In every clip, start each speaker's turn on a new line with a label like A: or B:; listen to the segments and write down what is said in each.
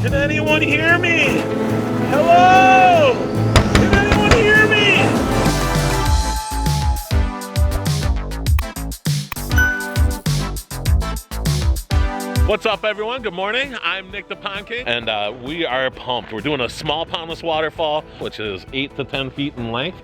A: Can anyone hear me? Hello? Can anyone hear me? What's up, everyone? Good morning. I'm Nick the Pond King, and we are pumped. We're doing a small pondless waterfall, which is 8 to 10 feet in length.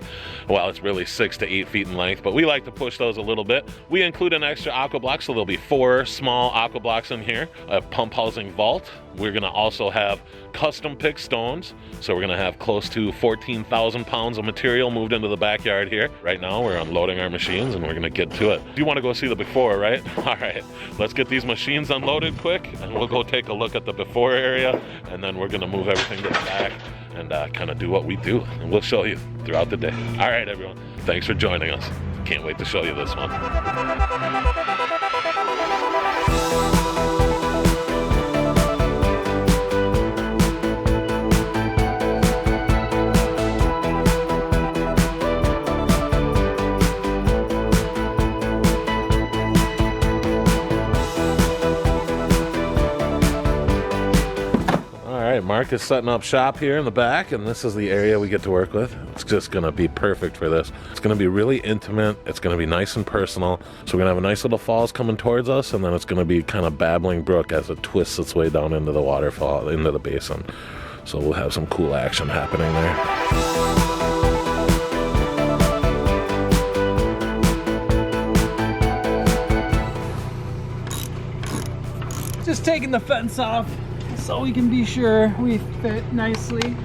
A: Well, it's really 6 to 8 feet in length, but we like to push those a little bit. We include an extra aqua block, so there'll be 4 small aqua blocks in here, a pump housing vault. We're gonna also have custom picked stones. So we're gonna have close to 14,000 pounds of material moved into the backyard here. Right now, we're unloading our machines and we're gonna get to it. You wanna go see the before, right? All right, let's get these machines unloaded quick and we'll go take a look at the before area, and then we're gonna move everything to the back and kind of do what we do, and we'll show you throughout the day. All right, everyone, thanks for joining us. Can't wait to show you this one. Mark is setting up shop here in the back, and this is the area we get to work with. It's just gonna be perfect for this. It's gonna be really intimate. It's gonna be nice and personal. So we're gonna have a nice little falls coming towards us, and then it's gonna be kind of babbling brook as it twists its way down into the waterfall, into the basin. So we'll have some cool action happening there.
B: Just taking the fence off so we can be sure we fit nicely.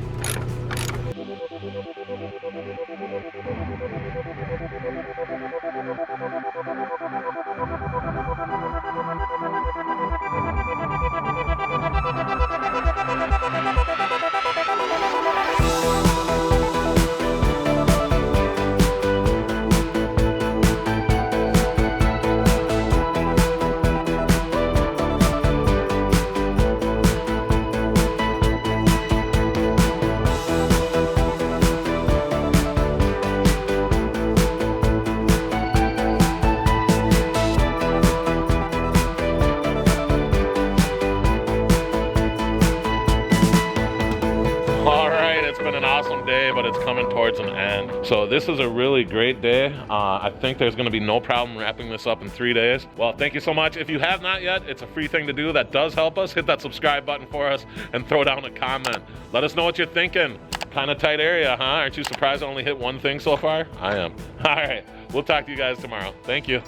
A: But it's coming towards an end. So this is a really great day. I think there's going to be no problem wrapping this up in 3 days. Well, thank you so much. If you have not yet, it's a free thing to do that does help us. Hit that subscribe button for us and throw down a comment. Let us know what you're thinking. Kind of tight area, huh? Aren't you surprised I only hit one thing so far? I am. All right, we'll talk to you guys tomorrow. Thank you.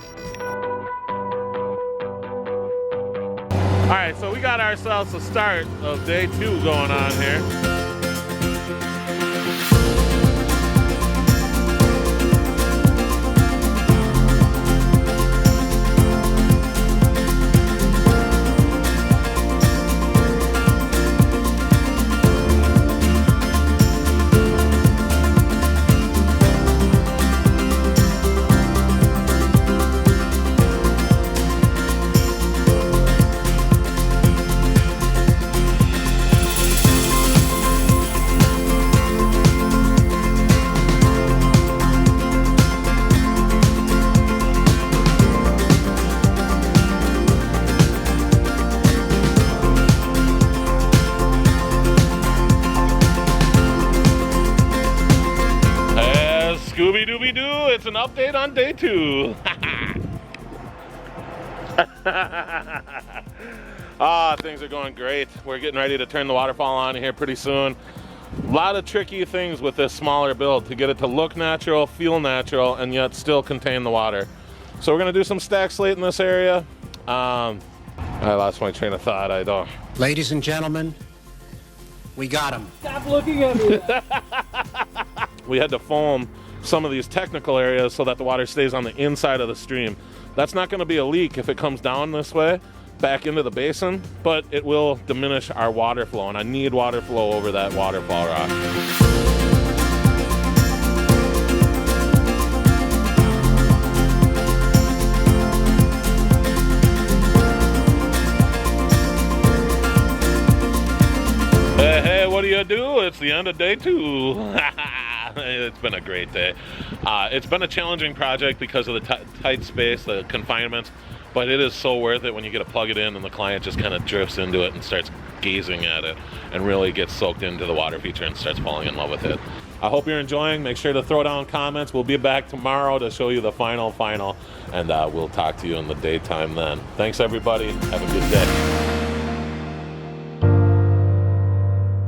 A: All right, so we got ourselves a start of day 2 going on here. Scooby-Dooby-Doo, it's an update on day 2. Things are going great. We're getting ready to turn the waterfall on here pretty soon. A lot of tricky things with this smaller build to get it to look natural, feel natural, and yet still contain the water. So we're gonna do some stack slate in this area. I lost my train of thought, I don't.
C: Ladies and gentlemen, we got him.
B: Stop looking at me.
A: We had to foam some of these technical areas so that the water stays on the inside of the stream. That's not going to be a leak if it comes down this way back into the basin, but it will diminish our water flow, and I need water flow over that waterfall rock. Hey, what do you do? It's the end of day 2. It's been a great day. It's been a challenging project because of the tight space, the confinements, but it is so worth it when you get to plug it in and the client just kind of drifts into it and starts gazing at it and really gets soaked into the water feature and starts falling in love with it. I hope you're enjoying. Make sure to throw down comments. We'll be back tomorrow to show you the final, and we'll talk to you in the daytime then. Thanks, everybody. Have a good day.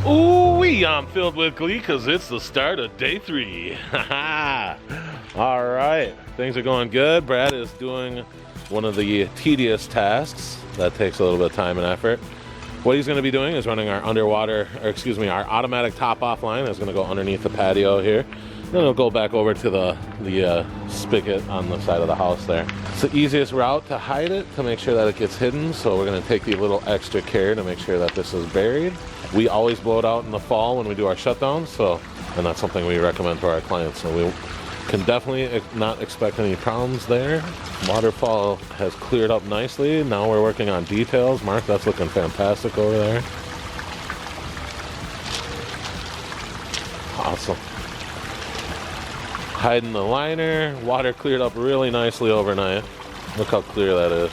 A: Ooh-wee, I'm filled with glee because it's the start of day 3. All right, things are going good. Brad is doing one of the tedious tasks that takes a little bit of time and effort. What he's going to be doing is running our our automatic top-off line. That's going to go underneath the patio here. Then it'll go back over to the spigot on the side of the house there. It's the easiest route to hide it, to make sure that it gets hidden. So we're going to take the little extra care to make sure that this is buried. We always blow it out in the fall when we do our shutdowns. And that's something we recommend to our clients. So we can definitely not expect any problems there. Waterfall has cleared up nicely. Now we're working on details. Mark, that's looking fantastic over there. Awesome. Hiding the liner. Water cleared up really nicely overnight. Look how clear that is.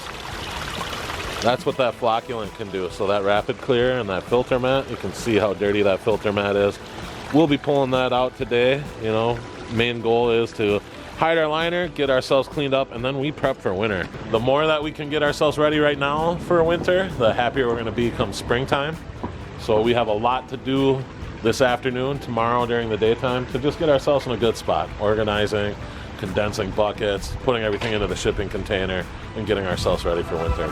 A: That's what that flocculant can do. So that rapid clear and that filter mat, you can see how dirty that filter mat is. We'll be pulling that out today, you know. Main goal is to hide our liner, get ourselves cleaned up, and then we prep for winter. The more that we can get ourselves ready right now for winter, the happier we're going to be come springtime. So we have a lot to do this afternoon, tomorrow during the daytime, to just get ourselves in a good spot. Organizing, condensing buckets, putting everything into the shipping container, and getting ourselves ready for winter.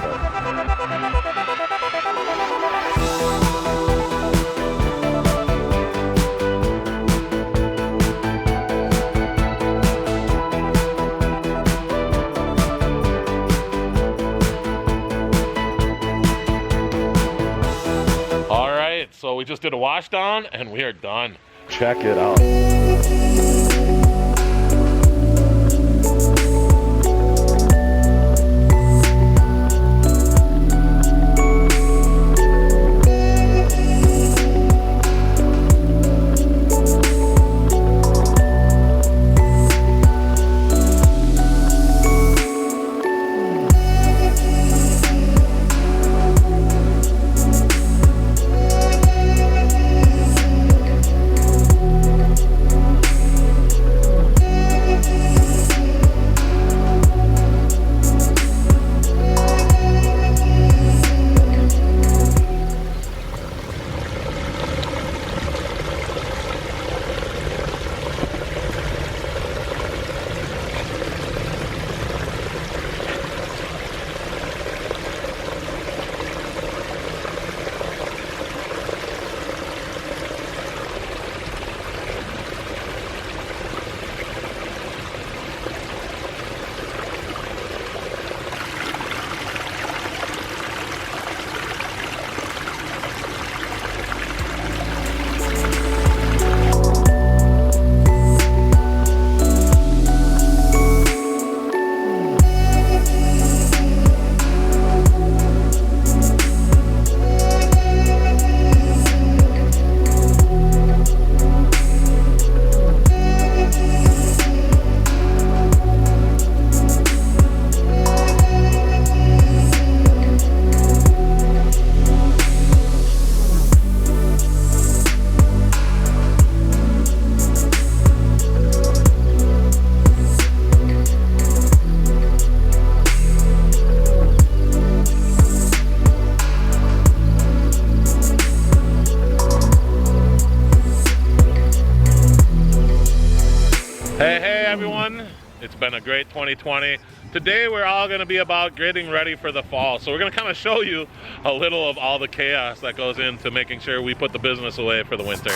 A: So we just did a wash down and we are done. Check it out. Hey everyone, it's been a great 2020. Today we're all going to be about getting ready for the fall. So we're going to kind of show you a little of all the chaos that goes into making sure we put the business away for the winter.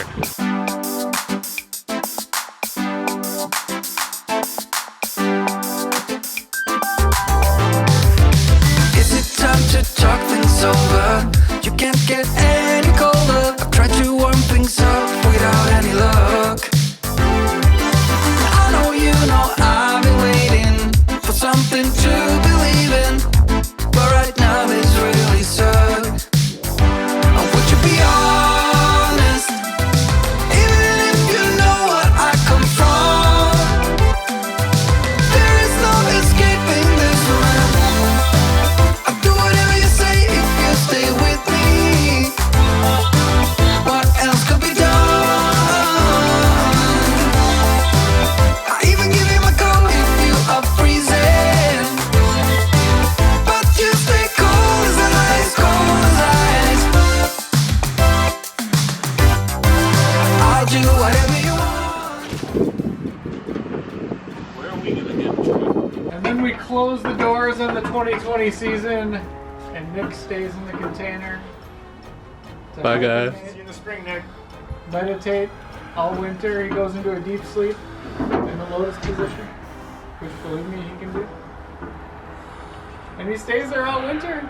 D: Is it time to talk things over? You can't get any colder. I've tried to warm things up without any luck. You know I've been waiting for something to believe in, but right now this really sucks. Would you be honest, even if you know what I come from? There is no escaping this one. I'll do whatever you say if you stay with me.
B: close the doors on the 2020 season, and Nick stays in the container. to
A: Bye, guys.
B: hibernate,
C: See you in the spring, Nick.
B: Meditate all winter. He goes into a deep sleep in the lotus position, which, believe me, he can do. And he stays there all winter.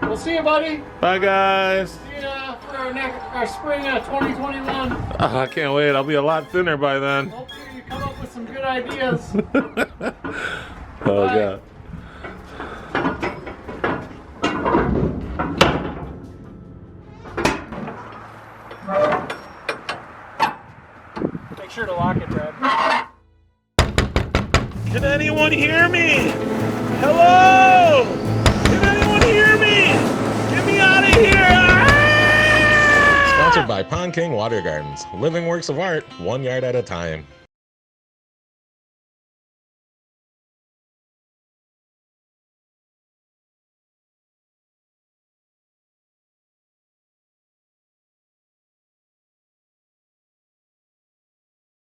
B: We'll see you, buddy.
A: Bye, guys.
B: See you for our spring 2021.
A: Oh, I can't wait. I'll be a lot thinner by then.
B: Hopefully you come up with some good ideas.
A: Oh,
B: Bye.
A: God.
B: Make sure to lock it, Brad.
A: Can anyone hear me? Hello? Can anyone hear me? Get me out of here! Ah!
E: Sponsored by Pond King Water Gardens. Living works of art, 1 yard at a time.